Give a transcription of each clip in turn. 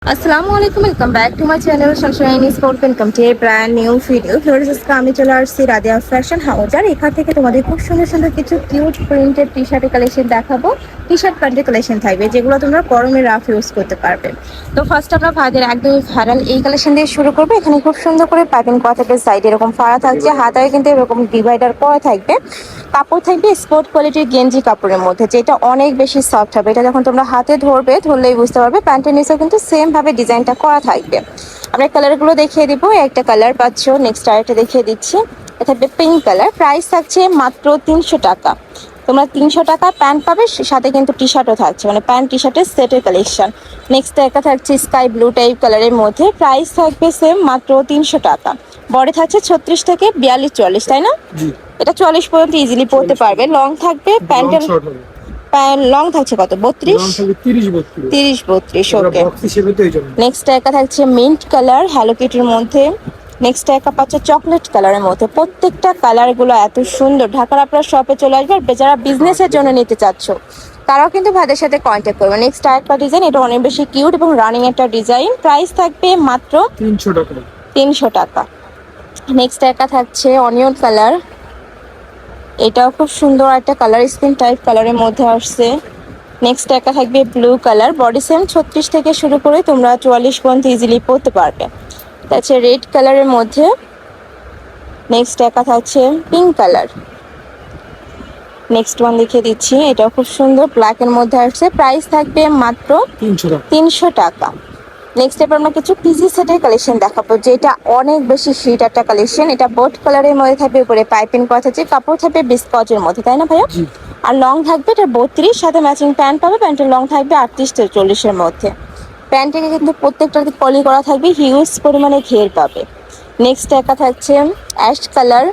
আসসালামু আলাইকুম, welcome back to my channel Sunshine sport. Welcome to A brand new video. Viewers, আজকে আমি চলে আসছি রাদিয়া ফ্যাশন হাউস। আর এখান থেকে তোমাদের খুব সুন্দর সুন্দর কিছু কিউট প্রিন্টেড টি শার্টের কালেকশন দেখাবো। টি শার্ট প্যান্টের কালেকশন থাকবে যেগুলো তোমরা গরমে রাফ ইউজ করতে পারবে। তো ফার্স্ট আমরা ভাইদের একদমই ভাইরাল এই কালেকশন দিয়ে শুরু করবো। এখানে খুব সুন্দর করে পাইপিং করা থাকবে, সাইডে এরকম ফাড়া থাকছে, হাতায় কিন্তু এরকম ডিভাইডার করা থাকবে। কাপড় থাকবে স্পোর্ট কোয়ালিটির গেঞ্জি কাপড়ের মধ্যে, যেটা অনেক বেশি সফট হবে। এটা যখন তোমরা হাতে ধরলেই বুঝতে পারবে। প্যান্টের নিচেও কিন্তু সেম ভাবে ডিজাইনটা করা থাকবে। আমরা কালারগুলো দেখিয়ে দিব। একটা কালার পাচ্ছ, নেক্সট আরেকটা দেখিয়ে দিচ্ছি। এটা থাকবে পিঙ্ক কালার, প্রাইস থাকছে মাত্র 300 টাকা। তোমরা 300 টাকা প্যান্ট পাবে, সাথে কিন্তু টি শার্টও থাকছে, মানে প্যান্ট টি শার্টের সেটের কালেকশন। নেক্সট একটা থাকছে স্কাই ব্লু টাইপ কালারের মধ্যে, প্রাইস থাকবে সেম মাত্র 300 টাকা। বডি থাকছে 36 থেকে 42-44, তাই না? এটা 44 পর্যন্ত ইজিলি পরতে পারবে। লং থাকবে প্যান্টের, লং থাকছে কত, 32, 30-32। ওকে, নেক্সট একটা থাকছে মিন্ট কালার হ্যালো কিটির মধ্যে। নেক্সট একটা পাচ্ছে চকলেট কালারের মধ্যে। প্রত্যেকটা কালারগুলো এত সুন্দর। ঢাকার আপনার শপে চলে আসবে। আর যারা বিজনেসের জন্য নিতে চাচ্ছ তারাও কিন্তু ভাইদের সাথে কন্ট্যাক্ট করবে। নেক্সট আরেকটা ডিজাইন, এটা অনেক বেশি কিউট এবং রানিং একটা ডিজাইন, প্রাইস থাকবে মাত্র 300 টাকা। নেক্সট একটা থাকছে অনিয়ন কালার, এটাও খুব সুন্দর একটা কালার, স্কিন টাইপ কালারের মধ্যে আসছে। নেক্সট একটা থাকবে ব্লু কালার, বডি সেম 36 থেকে শুরু করে তোমরা 44 পর্যন্ত ইজিলি পরতে পারবে। তাছাড়া রেড কালারের মধ্যে নেক্সট একটা থাকছে পিঙ্ক কালার। নেক্সট ওয়ান দেখিয়ে দিচ্ছি, এটাও খুব সুন্দর ব্ল্যাকের মধ্যে আসছে, প্রাইস থাকবে মাত্র 300 টাকা। নেক্সট এবার আমরা কিছু পিসি সেটের কালেকশন দেখাবো, যেটা অনেক বেশি হিট একটা কালেকশন। এটা বোট কালারের মধ্যে থাকবে, উপরে পাইপিং করা থাকছে, কাপড় থাকবে বিস্কচের মধ্যে, তাই না ভাইয়া? আর লং থাকবে এটা 32, সাথে ম্যাচিং প্যান্ট পাবে। প্যান্টের লং থাকবে 38-40-এর মধ্যে। প্যান্টের কিন্তু প্রত্যেকটাতে পলি করা থাকবে, হিউজ পরিমাণে ঘের পাবে। নেক্সট একটা থাকছে অ্যাশ কালার।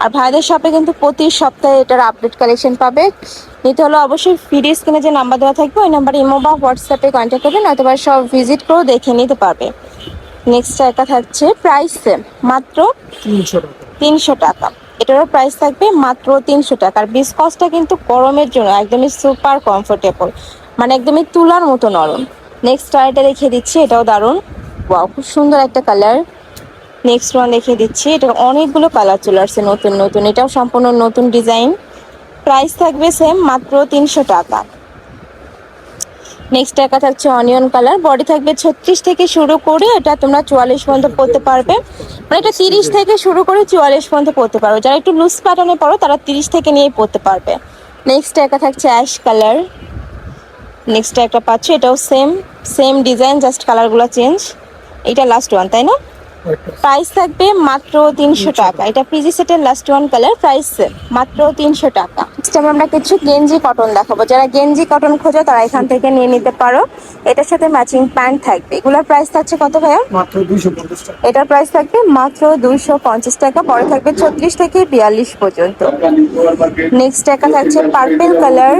আর ভাইদের শপে কিন্তু প্রতি সপ্তাহে এটার আপডেট কালেকশন পাবে। নিতে হলে অবশ্যই ভিডিও স্ক্রিনে যে নাম্বার দেওয়া থাকবে ওই নাম্বারে ইমো বা হোয়াটসঅ্যাপে কন্ট্যাক্ট করবে, নয়তো সব ভিজিট করেও দেখে নিতে পারবে। নেক্সট একটা থাকছে প্রাইস সেম মাত্র 300 টাকা। এটারও প্রাইস থাকবে মাত্র 300 টাকা। আর বিসকসটা কিন্তু গরমের জন্য একদমই সুপার কমফোর্টেবল, মানে একদমই তুলার মতো নরম। নেক্সট আরেকটা দেখিয়ে দিচ্ছি, এটাও দারুণ, ওয়াও খুব সুন্দর একটা কালার। নেক্সট ওয়ান দেখিয়ে দিচ্ছি, এটার অনেকগুলো কালার চলে আসছে নতুন নতুন, এটাও সম্পূর্ণ নতুন ডিজাইন, প্রাইস থাকবে সেম মাত্র 300 টাকা। নেক্সট একটা থাকছে অনিয়ন কালার, বডি থাকবে 36 থেকে শুরু করে এটা তোমরা 44 পর্যন্ত পরতে পারবে। মানে এটা 30 থেকে শুরু করে 44 পর্যন্ত পরতে পারবে। যারা একটু লুজ প্যাটার্নে পড়ো তারা 30 থেকে নিয়েই পরতে পারবে। নেক্সট একটা থাকছে অ্যাশ কালার। নেক্সট একটা পাচ্ছ, এটাও সেম সেম ডিজাইন, জাস্ট কালারগুলো চেঞ্জ। এটা লাস্ট ওয়ান, তাই না? প্রাইস থাকবে মাত্র 300 টাকা। এটা পিজি সেটের লাস্ট ওয়ান কালার, প্রাইস মাত্র 300 টাকা। আমরা কিছু গেঞ্জি কটন দেখাবো। যারা গেঞ্জি কটন খোঁজো তারা এখান থেকে নিয়ে নিতে পারো। এটার সাথে ম্যাচিং প্যান্ট থাকবে। এগুলোর প্রাইস থাকছে কত ভাইয়া? মাত্র 250 টাকা। এটার প্রাইস থাকবে মাত্র 250 টাকা। পরে থাকবে 36 থেকে 42 পর্যন্ত। নেক্সট একটা থাকছে পার্পল কালার,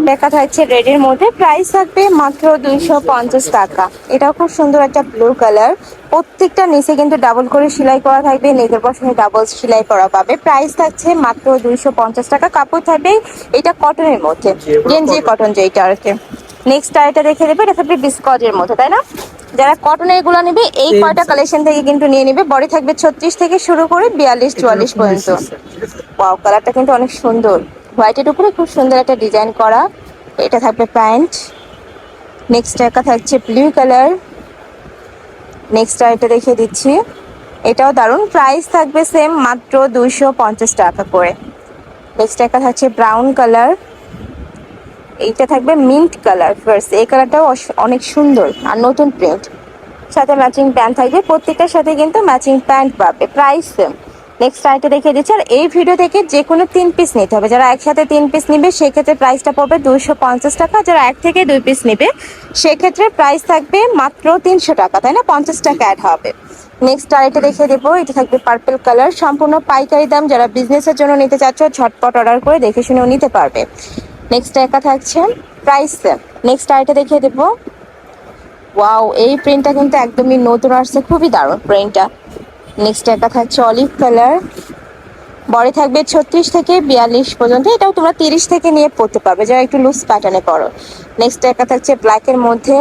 দেখা থাকছে রেডের মধ্যে, প্রাইস থাকবে মাত্র 250 টাকা। এটাও খুব সুন্দর একটা ব্লু কালার। প্রত্যেকটা নিচে কিন্তু ডাবল করে সেলাই করা থাকবে, নেকের পশনে ডাবল সেলাই করা পাবে। প্রাইস থাকছে মাত্র 250 টাকা। কাপড় থাকবে এটা কটনের মধ্যে, গেঞ্জি কটন যেটা আর কি। নেক্সট আরেকটা দেখে দেবে, এটা থাকবে বিস্কটের মধ্যে, তাই না? যারা কটনের এগুলো নেবে এই কয়টা কালেকশন থেকে কিন্তু নিয়ে নেবে। বডি থাকবে 36 থেকে শুরু করে 42-44 পর্যন্ত। ওয়াও, কালারটা কিন্তু অনেক সুন্দর, হোয়াইটের উপরে খুব সুন্দর একটা ডিজাইন করা। এটা থাকবে প্যান্ট। নেক্সট একটা থাকছে ব্লু কালার। নেক্সট আরেকটা দেখিয়ে দিচ্ছি, এটাও দারুণ, প্রাইস থাকবে সেম মাত্র 250 টাকা করে। নেক্সট একটা থাকছে ব্রাউন কালার, এইটা থাকবে মিন্ট কালার। ফার্স্ট এই কালারটাও অনেক সুন্দর আর নতুন প্রিন্ট, সাথে ম্যাচিং প্যান্ট থাকবে। প্রত্যেকটার সাথে কিন্তু ম্যাচিং প্যান্ট পাবে, প্রাইস সেম। নেক্সট আইটা দেখিয়ে দিচ্ছি। আর এই ভিডিও থেকে যে কোনো 3 পিস নিতে হবে। যারা একসাথে 3 পিস নিবে সেক্ষেত্রে প্রাইসটা পড়বে 250 টাকা। যারা 1 থেকে 2 পিস নিবে সেক্ষেত্রে প্রাইস থাকবে মাত্র 300 টাকা, তাই না? 50 টাকা অ্যাড হবে। নেক্সট আরেকটা দেখিয়ে দেবো, এটা থাকবে পার্পল কালার, সম্পূর্ণ পাইকারি দাম। যারা বিজনেসের জন্য নিতে চাচ্ছ ঝটপট অর্ডার করে দেখে শুনেও নিতে পারবে। নেক্সট একা থাকছে প্রাইস সেম। নেক্সট আরেকটা দেখিয়ে দেবো, ওয়াও এই প্রিন্টটা কিন্তু একদমই নতুন আসছে, খুবই দারুণ প্রিন্টটা। নেক্সট একটা থাকছে অলিভ কালার, বডি থাকবে 36 থেকে 42 পর্যন্ত। এটাও তোমরা 30 থেকে নিয়ে পড়তে পারবে যারা একটু লুজ প্যাটার্নে পড়ো। নেক্সট একটা থাকছে ব্ল্যাকের মধ্যে,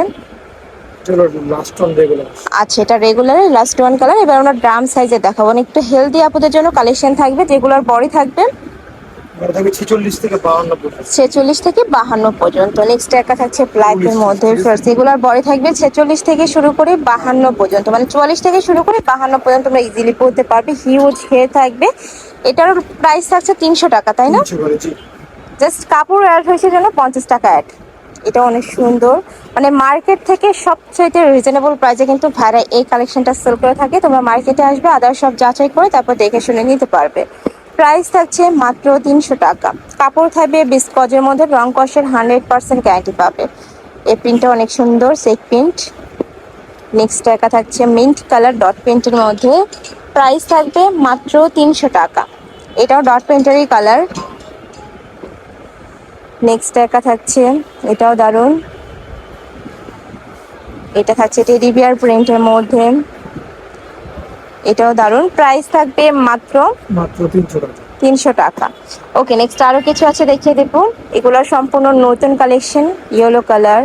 হলো লাস্ট অন রেগুলার। আচ্ছা, এটা রেগুলার লাস্ট ওয়ান কালার। এবার আমরা ড্রাম সাইজে দেখাবো, মানে একটু হেলদি আপুদের জন্য কালেকশন থাকবে, যেগুলোর বডি থাকবে এটা থাকবে 46 থেকে 52 পর্যন্ত। 46 থেকে 52 পর্যন্ত। নেক্সট একটা থাকছে ব্ল্যাক এর মধ্যে ফার্স্ট, এগুলোর বডি থাকবে 46 থেকে শুরু করে 52 পর্যন্ত, মানে 44 থেকে শুরু করে 52 পর্যন্ত তোমরা ইজিলি পরতে পারবে। হিউজ হেয়ার থাকবে। এটার প্রাইস থাকছে 300 টাকা, তাই না? 300 করে, জি। জাস্ট কাপড় অ্যাড হয়েছে জন্য 50 টাকা অ্যাড। এটা অনেক সুন্দর, মানে মার্কেট থেকে সবচেয়ে রিজনেবল প্রাইসে কিন্তু ভাইরা এই কালেকশনটা সেল করে থাকে। তোমরা মার্কেটে আসবে, আদার সব যাচাই করে তারপর দেখে শুনে নিতে পারবে। প্রাইস থাকছে মাত্র 300 টাকা। কাপড় থাকবে বিস্কজের মধ্যে, রং কষের 100% গ্যারান্টি পাবে। এই প্রিন্টটা অনেক সুন্দর, সেক প্রিন্ট। নেক্সট একা থাকছে মিন্ট কালার ডট প্রিন্টের মধ্যে, প্রাইস থাকবে মাত্র 300 টাকা। এটাও ডট প্রিন্টেরই কালার। নেক্সট একা থাকছে, এটাও দারুণ। এটা থাকছে টেডি বিয়ার প্রিন্টের মধ্যে, এটাও দারুণ। প্রাইস থাকবে মাত্র 300 টাকা। 300 টাকা। ওকে, নেক্সট আরো কিছু আছে দেখিয়ে দেবো। এগুলো সম্পূর্ণ নতুন কালেকশন। ইয়েলো কালার,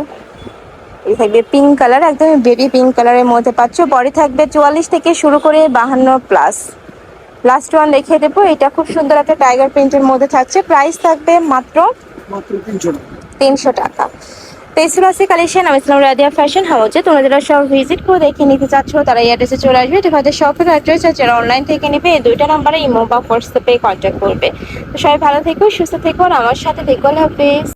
এটা থাকবে পিঙ্ক কালার, একদম বেবি পিঙ্ক কালারের মধ্যে পাচ্ছ। বডি থাকবে 44 থেকে শুরু করে 52 প্লাস। লাস্ট ওয়ান দেখিয়ে দেবো, এটা খুব সুন্দর একটা টাইগার প্রিন্টের মধ্যে থাকছে। প্রাইস থাকবে মাত্র 300 টাকা। 300 টাকা। তো এই ছিল আজকে কালেকশন। আমি ইসলাম রাদিয়া ফ্যাশন হাউসে। তোমরা যারা সব ভিজিট করে দেখে নিতে চাচ্ছ তারা এই অ্যাড্রেসে চলে আসবে। এটা আমাদের শপের অ্যাড্রেস, আর যারা অনলাইন থেকে নেবে এই দুইটা নাম্বারে ইমো বা হোয়াটসঅ্যাপে কন্ট্যাক্ট করবে। তো সবাই ভালো থেকো, সুস্থ থেকো, আর আমার সাথে থেকো। আল্লাহ হাফেজ।